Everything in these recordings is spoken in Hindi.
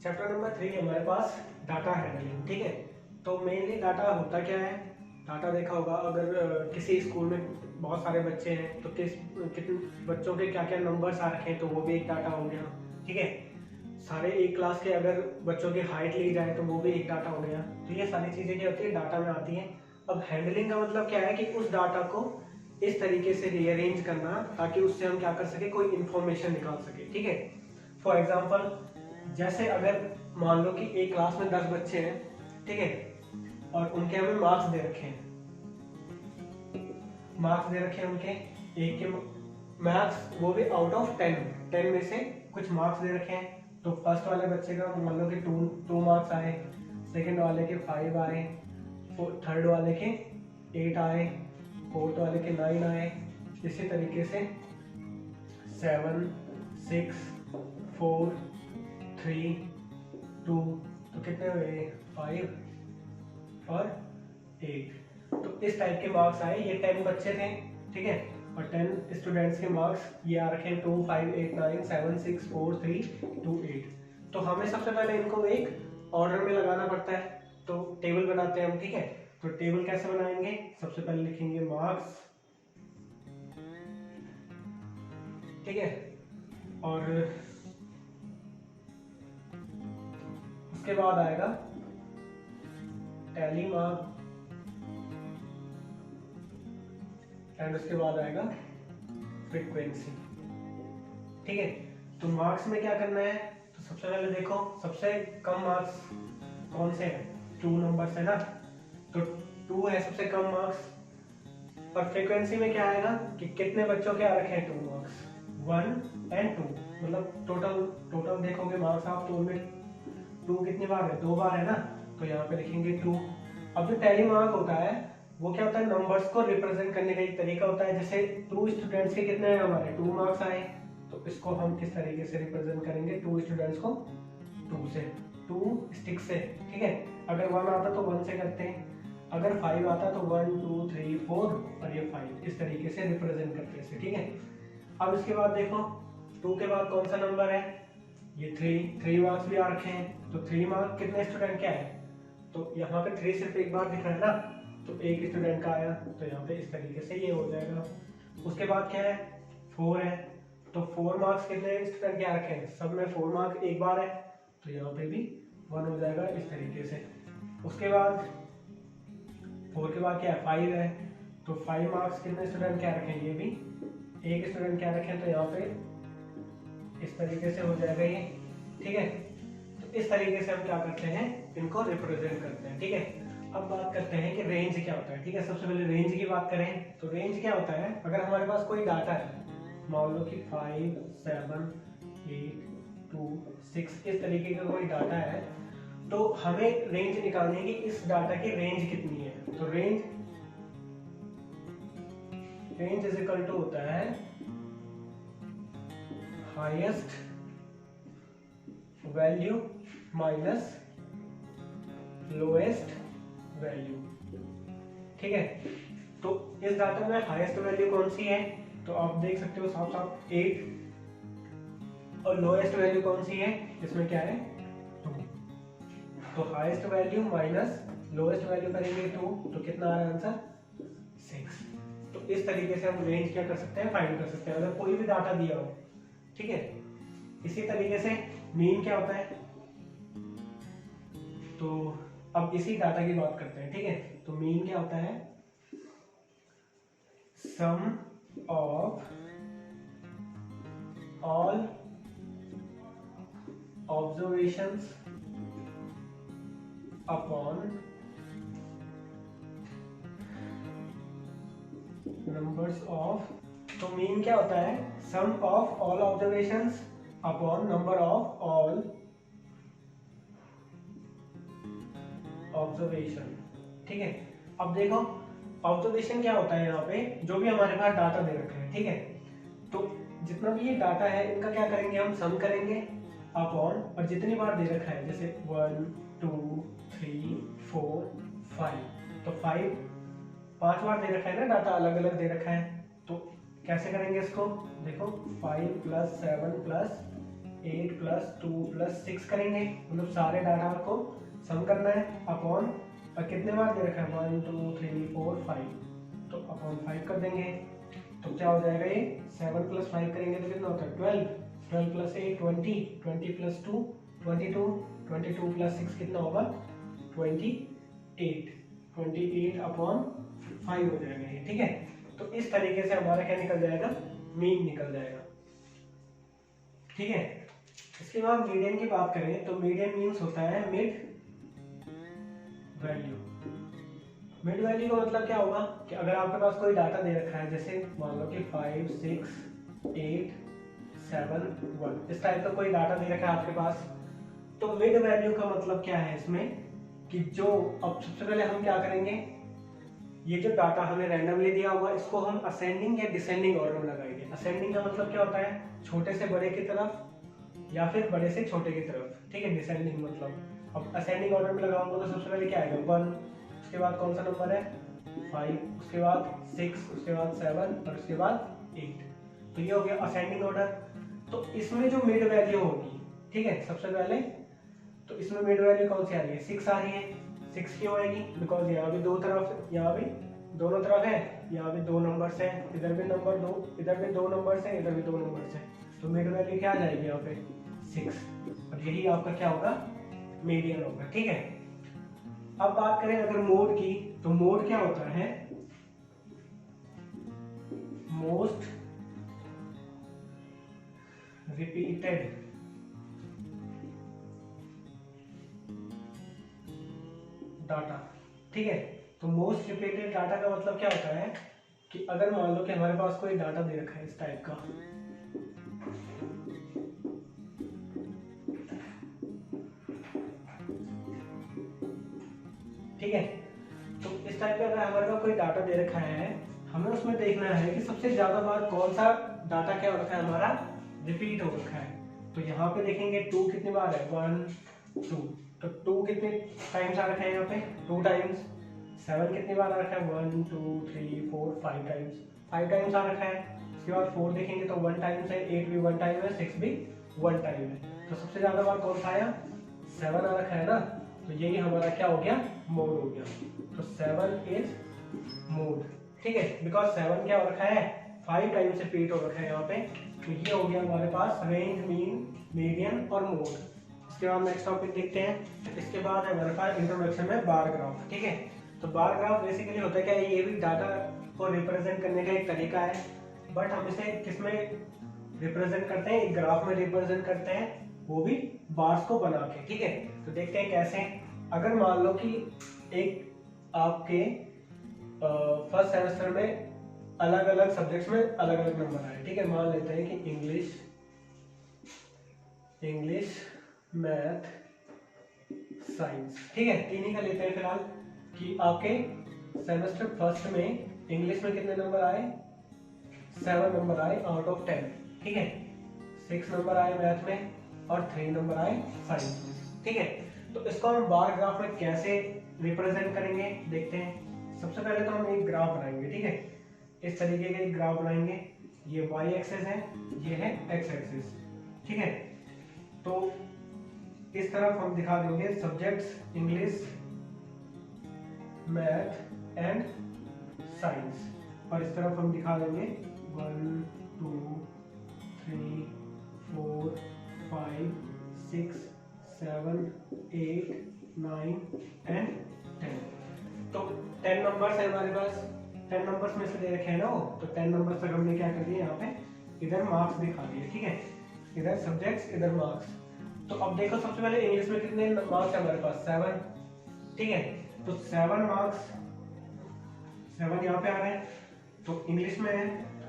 चैप्टर नंबर 3 हमारे पास डाटा हैंडलिंग। ठीक है, तो मेनली डाटा होता क्या है। डाटा देखा होगा, अगर किसी स्कूल में बहुत सारे बच्चे हैं तो कितने बच्चों के क्या क्या नंबर्स आ रखे हैं, तो वो भी एक डाटा हो गया। ठीक है, सारे एक क्लास के अगर बच्चों की हाइट ली जाए तो वो भी एक डाटा हो गया। तो ये सारी चीज़ें क्या होती है, डाटा में आती हैं। अब हैंडलिंग का मतलब क्या है कि उस डाटा को इस तरीके से रीअरेंज करना ताकि उससे हम क्या कर सके, कोई इंफॉर्मेशन निकाल सके। ठीक है, फॉर एग्जाम्पल जैसे अगर मान लो कि एक क्लास में 10 बच्चे हैं, ठीक है, और उनके हमें मार्क्स दे रखे हैं। मार्क्स दे रखे हैं उनके एक के मार्क्स, वो भी आउट ऑफ 10 में से कुछ मार्क्स दे रखे हैं। तो फर्स्ट वाले बच्चे का मान लो कि 2 मार्क्स आए, सेकंड वाले के 5 आए, थर्ड वाले के 8 आए, फोर्थ वाले के 9 आए, इसी तरीके से 7, 6, 4, 3, 2, तो कितने हुए, 5 और 8। तो इस टाइप के मार्क्स आए। ये 10 बच्चे थे, ठीक है, और 10 स्टूडेंट्स के मार्क्स ये आ रखे हैं 2, 5, 8, 9, 7, 6, 4, 3, 2, 8। तो हमें सबसे पहले इनको एक ऑर्डर में लगाना पड़ता है, तो टेबल बनाते हैं हम। ठीक है, तो टेबल कैसे बनाएंगे, सबसे पहले लिखेंगे मार्क्स, ठीक है, और उसके बाद आएगा टैली मार्क, एंड उसके बाद आएगा फ्रीक्वेंसी। ठीक है, तो मार्क्स में क्या करना है, तो सबसे पहले देखो सबसे कम मार्क्स कौन से हैं, 2 नंबर्स है ना, तो 2 है सबसे कम मार्क्स। और फ्रीक्वेंसी में क्या आएगा कि कितने बच्चों के आ रखे हैं 2 मार्क्स, 1 और 2, मतलब टोटल देखोगे मार्क्स आप, तो उनमें 2 कितनी बार है, 2 बार है ना, तो यहाँ पे लिखेंगे 2। अब जो टैली मार्क होता है वो क्या होता है, नंबर्स को रिप्रेजेंट करने का एक तरीका होता है। जैसे 2 स्टूडेंट्स के कितने हैं, हमारे 2 मार्क्स आए, तो इसको हम किस तरीके से रिप्रेजेंट करेंगे, 2 स्टूडेंट्स को 2 से, 2 स्टिक से। ठीक है, अगर 1 आता तो 1 से करते हैं, अगर 5 आता तो 1, 2, 3, 4 और ये 5, इस तरीके से रिप्रेजेंट करते हैं। ठीक है, अब इसके बाद देखो 2 के बाद कौन सा नंबर है, ये 3 मार्क्स भी आ रखे हैं। तो 3 मार्क्स कितने स्टूडेंट क्या है, तो यहाँ पे 3 सिर्फ एक बार दिख रहा है ना, तो एक स्टूडेंट का आया, तो यहाँ पे इस तरीके से ये हो जाएगा। उसके बाद क्या है, 4 है, तो 4 मार्क्स कितने स्टूडेंट क्या रखे हैं, सब में 4 मार्क्स एक बार है, तो यहाँ पे भी 1 हो जाएगा इस तरीके से। उसके बाद 4 के बाद क्या है, 5 है, तो 5 मार्क्स कितने स्टूडेंट क्या रखे हैं, ये भी एक स्टूडेंट क्या रखे हैं, तो यहाँ पे इस तरीके से हो जाएगा ये। ठीक है, तो इस तरीके से हम क्या करते हैं, इनको रिप्रेजेंट करते हैं। ठीक है, अब बात करते हैं कि रेंज क्या होता है। ठीक है, सबसे पहले रेंज की बात करें तो रेंज क्या होता है, अगर हमारे पास कोई डाटा है, मान लो कि 5, 7, 8, 2, 6 इस तरीके का कोई डाटा है, तो हमें रेंज निकालनी है कि इस डाटा की रेंज कितनी है। तो रेंज इज इक्वल टू होता है highest value minus lowest value. ठीक है, तो इस डाटा में हाईएस्ट वैल्यू कौन सी है, तो आप देख सकते हो साफ साफ 8, और लोएस्ट वैल्यू कौन सी है, इसमें क्या है 2। तो highest value minus lowest value करेंगे 2, तो कितना आ रहा है आंसर, 6। तो इस तरीके से हम रेंज क्या कर सकते हैं, फाइंड कर सकते हैं अगर कोई भी डाटा दिया हो। ठीक है, इसी तरीके से मीन क्या होता है, तो अब इसी डाटा की बात करते हैं। ठीक है, तो मीन क्या होता है, sum of all observations upon numbers of, तो मीन क्या होता है, sum of all observations upon number of all observation. ठीक है, अब देखो ऑब्जर्वेशन क्या होता है, यहाँ पे जो भी हमारे पास डाटा दे रखे हैं, ठीक है, तो जितना भी ये डाटा है इनका क्या करेंगे, हम सम करेंगे अपॉन, और जितनी बार दे रखा है जैसे 1, 2, 3, 4, 5, तो 5 बार दे रखा है ना डाटा, अलग अलग दे रखा है, तो कैसे करेंगे इसको, देखो 5 + 7 + 8 प्लस 2 प्लस 6 करेंगे, मतलब सारे डाटा को सम करना है अपॉन, और कितने बार दे रखा है 1 2 3 4 5, तो अपॉन 5 कर देंगे। तो क्या हो जाएगा ये 7 प्लस 5 करेंगे तो कितना होता है 12, 12 प्लस 8 20, 20 प्लस 2 22, 22 प्लस 6 कितना होगा 28, 28 अपॉन 5 हो जाएगा ये, ठीक है। तो इस तरीके से हमारा क्या निकल जाएगा, मीन निकल जाएगा, ठीक है। इसके बाद मीडियन की बात करें तो मीडियन मीन्स होता है मिड वैल्यू। मिड वैल्यू का मतलब क्या होगा कि अगर आपके पास कोई डाटा दे रखा है, जैसे मान लो कि 5 6 8 7 1, इस टाइप का कोई डाटा दे रखा है आपके पास, तो मिड वैल्यू का मतलब क्या है इसमें कि जो, अब सबसे पहले हम क्या करेंगे, ये जो डाटा हमें रैंडमली दिया हुआ इसको हम असेंडिंग या डिसेंडिंग ऑर्डर में लगाएंगे। असेंडिंग का मतलब क्या होता है, छोटे से बड़े की तरफ या फिर बड़े से छोटे की तरफ, ठीक है। डिसेंडिंग मतलब, अब असेंडिंग ऑर्डर में लगाऊंगा तो सबसे पहले क्या आएगा 1, उसके बाद कौन सा नंबर है 5, उसके बाद 6, उसके बाद 7 और उसके बाद 8, तो ये हो गया असेंडिंग ऑर्डर। तो इसमें जो मिड वैल्यू होगी, ठीक है, सबसे पहले तो इसमें मिड वैल्यू कौन सी आ रही है 6 आ रही है। 6 क्यों आएगी, बिकॉज यहाँ भी दो तरफ, यहाँ भी दोनों तरफ है, यहाँ भी 2 नंबर्स हैं, इधर भी नंबर 2, इधर भी 2 नंबर्स हैं, इधर भी 2 नंबर्स हैं, तो मिड वैल्यू क्या आ जाएगी यहाँ पे 6, और यही आपका क्या होगा मीडियन होगा, ठीक है। अब बात करें अगर मोड की, तो मोड क्या होता है, मोस्ट रिपीटेड डाटा, ठीक है। तो मोस्ट रिपीटेड डाटा का मतलब क्या होता है कि अगर मान लो कि हमारे पास कोई डाटा दे रखा है इस टाइप का, ठीक है, तो इस टाइप का अगर हमारे पास कोई डाटा दे रखा है, हमें उसमें देखना है कि सबसे ज्यादा बार कौन सा डाटा क्या हो रखा है हमारा रिपीट हो रखा है। तो यहाँ पे देखेंगे 2 कितनी बार है 1 2, तो 2 कितने टाइम्स आ रखा है यहाँ पे 2 टाइम्स। 7 कितनी बार आ रखा है 1 2 3 4 5 टाइम्स, 5 टाइम्स आ रखा है। उसके बाद 4 देखेंगे तो 1 टाइम्स है, 8 भी 1 टाइम है, 6 भी 1 टाइम है। तो सबसे ज्यादा बार कौन सा आया 7 आ रखा है ना, तो यही हमारा क्या हो गया मोड हो गया। तो 7 इज मोड, ठीक है, बिकॉज 7 क्या हो रखा है 5 टाइम्स रिपीट हो रखा है यहाँ पे। तो ये हो गया हमारे पास रेंज, मीन, मीडियन और मोड। इसके बाद नेक्स्ट टॉपिक देखते हैं। इसके बाद है हमारे पास इंट्रोडक्शन में बार ग्राफ, ठीक है। तो बार ग्राफ बेसिकली होता है क्या, ये भी डाटा को रिप्रेजेंट करने का एक तरीका है, बट हम इसे किसमें रिप्रेजेंट करते हैं, एक ग्राफ में रिप्रेजेंट करते हैं, वो भी बार्स को बना के, ठीक है। तो देखते हैं कैसे। अगर मान लो कि एक आपके फर्स्ट सेमेस्टर में अलग अलग सब्जेक्ट्स में अलग अलग नंबर आए, ठीक है। मान लेते हैं कि इंग्लिश मैथ साइंस, ठीक है, तीन ही का लेते हैं फिलहाल। कि आपके सेमेस्टर फर्स्ट में इंग्लिश में कितने नंबर आए 7 नंबर आए आउट ऑफ 10, ठीक है। 6 नंबर आए मैथ में और 3 नंबर आए साइंस में, ठीक है। तो इसको हम बार ग्राफ में कैसे रिप्रेजेंट करेंगे देखते हैं। सबसे पहले तो हम एक ग्राफ बनाएंगे, ठीक है। इस तरीके का एक ग्राफ बनाएंगे, ये y एक्सिस है, ये है x एक्सिस, ठीक है। तो इस तरफ हम दिखा देंगे subjects English math and science, और इस तरफ हम दिखा देंगे 1 2 3 4 5 6 7 8 9 एंड 10। तो 10 नंबर्स है हमारे पास, 10 नंबर्स में से दे रखे हैं ना वो, तो 10 नंबर्स तक हमने क्या कर दिया यहाँ पे, इधर मार्क्स दिखा दिए, ठीक है। इधर सब्जेक्ट्स इधर मार्क्स। तो अब देखो सबसे पहले इंग्लिश में कितने मार्क्स है हमारे पास 7, ठीक है। तो 7 मार्क्स 7 यहाँ पे आ रहे हैं, तो इंग्लिश में है।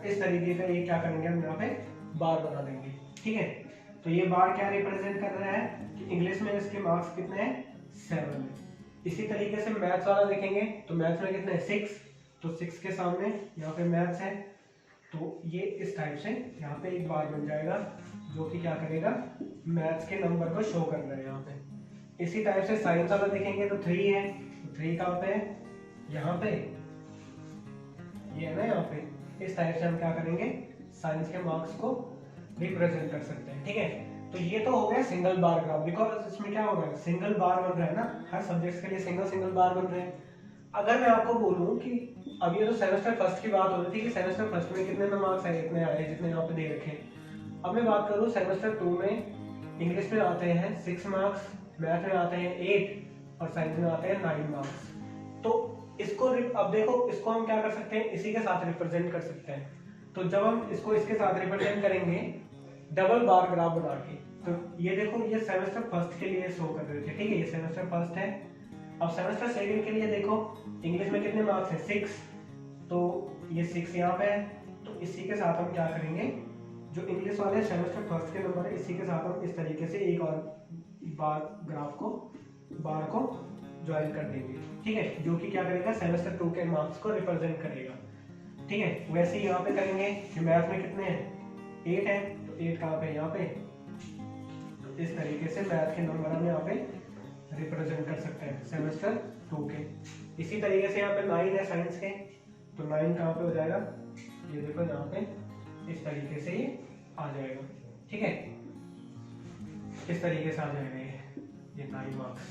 इस तरीके का ये क्या करेंगे हम यहाँ पे बार बना देंगे, ठीक है। तो ये बार क्या रिप्रेजेंट कर रहा है कि इंग्लिश में इसके मार्क्स कितने हैं 7। इसी तरीके से मैथ्स वाला देखेंगे तो मैथ्स में कितने 6, तो 6 के सामने यहाँ पे मैथ्स है, तो ये इस टाइप से यहाँ पे एक बार बन जाएगा जो कि क्या करेगा मैथ्स के नंबर को शो कर रहा है यहाँ पे। इसी टाइप से साइंस वाला देखेंगे तो 3 है, तो 3 कहाँ पे है यहाँ पे, ये है ना यहाँ पे। इस टाइप से हम क्या करेंगे साइंस के मार्क्स को रिप्रेजेंट कर सकते हैं, ठीक है। तो ये तो हो गया सिंगल बार ग्राफ, बिकॉज इसमें क्या हो रहा है, सिंगल बार बन रहा है ना, हर सब्जेक्ट्स के लिए सिंगल सिंगल बार बन रहे हैं। अगर मैं आपको बोलूं कि अब ये तो सेमेस्टर फर्स्ट की बात हो रही थी कि सेमेस्टर फर्स्ट में कितने मार्क्स आए, इतने आए जितने यहाँ पे दे रखे हैं। अब मैं बात करूं सेमेस्टर 2 में इंग्लिश में आते हैं 6 मार्क्स, मैथ में आते हैं 8 और साइंस में आते हैं 9 मार्क्स। तो इसको अब देखो, इसको हम क्या कर सकते हैं, इसी के साथ रिप्रेजेंट कर सकते हैं। तो जब हम इसको इसके साथ रिप्रेजेंट करेंगे डबल बार ग्राफ बना के, तो ये देखो ये सेमेस्टर फर्स्ट के लिए शो कर रहे थे, ठीक है, ये सेमेस्टर फर्स्ट है। अब सेमेस्टर सेकंड के लिए देखो इंग्लिश में कितने मार्क्स है 6, तो ये 6 यहाँ पे है। तो इसी के साथ हम क्या करेंगे, जो इंग्लिश वाले सेमेस्टर फर्स्ट के नंबर है इसी के साथ हम इस तरीके से एक और बार ग्राफ को बार को ज्वाइन कर देंगे, ठीक है, जो कि क्या करेगा सेमेस्टर 2 के मार्क्स को रिप्रेजेंट करेगा, ठीक है। वैसे ही यहाँ पे करेंगे कि मैथ में कितने हैं 8 है, तो 8 कहाँ पे यहाँ पे, तो इस तरीके से मैथ के नंबर हम यहाँ पे रिप्रेजेंट कर सकते हैं सेमेस्टर 2 के। इसी तरीके से यहाँ पे 9 है साइंस के, तो 9 कहाँ पे हो जाएगा, ये देखो यहाँ पे इस तरीके से ये आ जाएगा, ठीक है, इस तरीके से आ जाएगा ये 9 मार्क्स,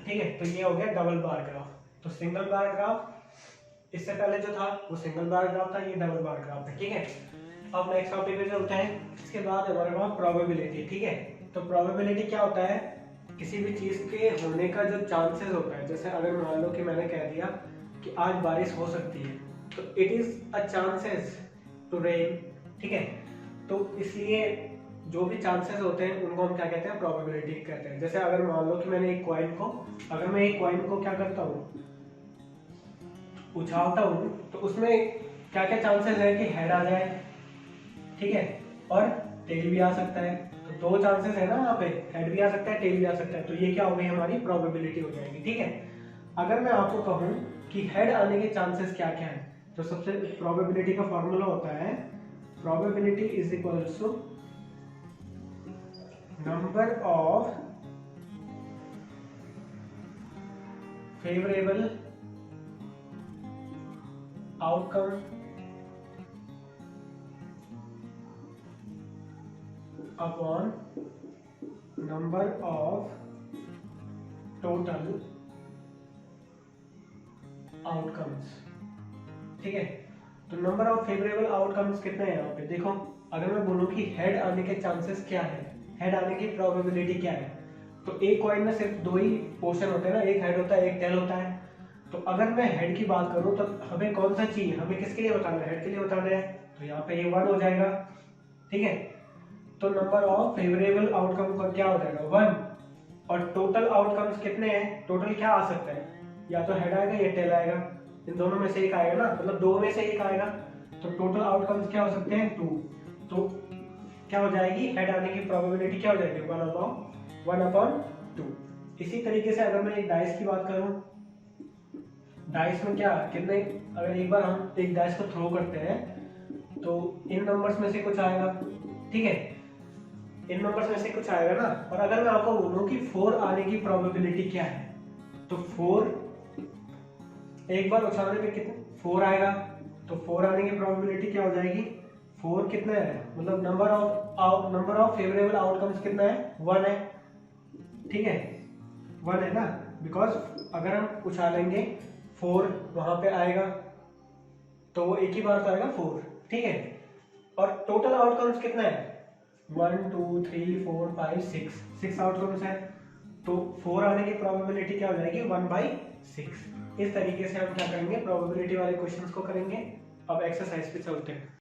ठीक है। तो ये हो गया डबल बार ग्राफ। तो सिंगल बार ग्राफ इससे पहले जो था वो सिंगल बार ग्राफ था, ये डबल बार ग्राफ है, ठीक है। अब नेक्स्ट टॉपिक पे चलते हैं। इसके बाद हमारे पास प्रोबेबिलिटी, ठीक है। तो प्रोबेबिलिटी क्या होता है, किसी भी चीज के होने का जो चांसेस होता है। जैसे अगर मान लो कि मैंने कह दिया कि आज बारिश हो सकती है, तो it is a chances to rain, ठीक है। तो इसलिए जो भी चांसेस होते हैं उनको हम क्या कहते हैं, प्रोबेबिलिटी कहते हैं। जैसे अगर मान लो कि मैंने एक कॉइन को क्या करता हूँ, उछालता हूँ, तो उसमें क्या क्या चांसेस है कि हेड आ जाए, ठीक है, और टेल भी आ सकता है। तो 2 चांसेस है ना यहाँ पे, हेड भी आ सकता है, टेल भी आ सकता है। तो ये क्या हो गई, हमारी प्रोबेबिलिटी हो जाएगी, ठीक है। अगर मैं आपको कहूँ कि हेड आने के चांसेस क्या क्या है, तो सबसे प्रोबेबिलिटी का फॉर्मूला होता है probability is equals to number of favourable outcome upon number of total outcomes, ठीक है। तो नंबर ऑफ फेवरेबल आउटकम्स कितने हैं यहाँ पे देखो। अगर मैं बोलूं कि हेड आने के चांसेस क्या है, हेड आने की प्रोबेबिलिटी क्या है, तो एक कॉइन में सिर्फ 2 ही पोर्शन होते हैं ना, एक हेड होता है एक टेल होता है। तो अगर मैं हेड की बात करूं तो हमें कौन सा चाहिए, हमें किसके लिए बताना है, हेड के लिए बताना है। तो यहाँ पे ये 1 हो जाएगा, ठीक है। तो नंबर ऑफ फेवरेबल आउटकम का क्या हो जाएगा 1, और टोटल आउटकम्स कितने हैं, टोटल क्या आ सकता है, या तो हेड आएगा या टेल आएगा, इन दोनों में से एक आएगा ना, मतलब 2 में से एक आएगा। तो टोटल आउटकम्स क्या हो सकते हैं 2। तो क्या हो जाएगी, हेड आने की प्रोबेबिलिटी क्या हो जाएगी 1/2। इसी तरीके से अगर मैं एक डाइस की बात करूं, डाइस में क्या कितने, अगर एक बार हम एक डाइस को थ्रो करते हैं तो इन नंबर्स में से कुछ आएगा, ठीक है, इन नंबर्स में से कुछ आएगा ना। और अगर मैं आपको बोलूं कि 4 आने की प्रोबेबिलिटी क्या है, तो 4 एक बार उछालने पे कितने 4 आएगा। तो 4 आने की प्रोबेबिलिटी क्या हो जाएगी, 4 कितना है, मतलब नंबर ऑफ फेवरेबल आउटकम्स कितना है 1 है, ठीक है, 1 है ना, बिकॉज अगर हम उछालेंगे 4 वहां पे आएगा तो वो एक ही बार तो आएगा 4, ठीक है। और टोटल आउटकम्स कितना है 1 2 3 4 5 6 आउटकम्स है। तो 4 आने की प्रोबेबिलिटी क्या हो जाएगी 1/6। इस तरीके से हम क्या करेंगे, प्रोबेबिलिटी वाले क्वेश्चंस को करेंगे। अब एक्सरसाइज पे चलते हैं।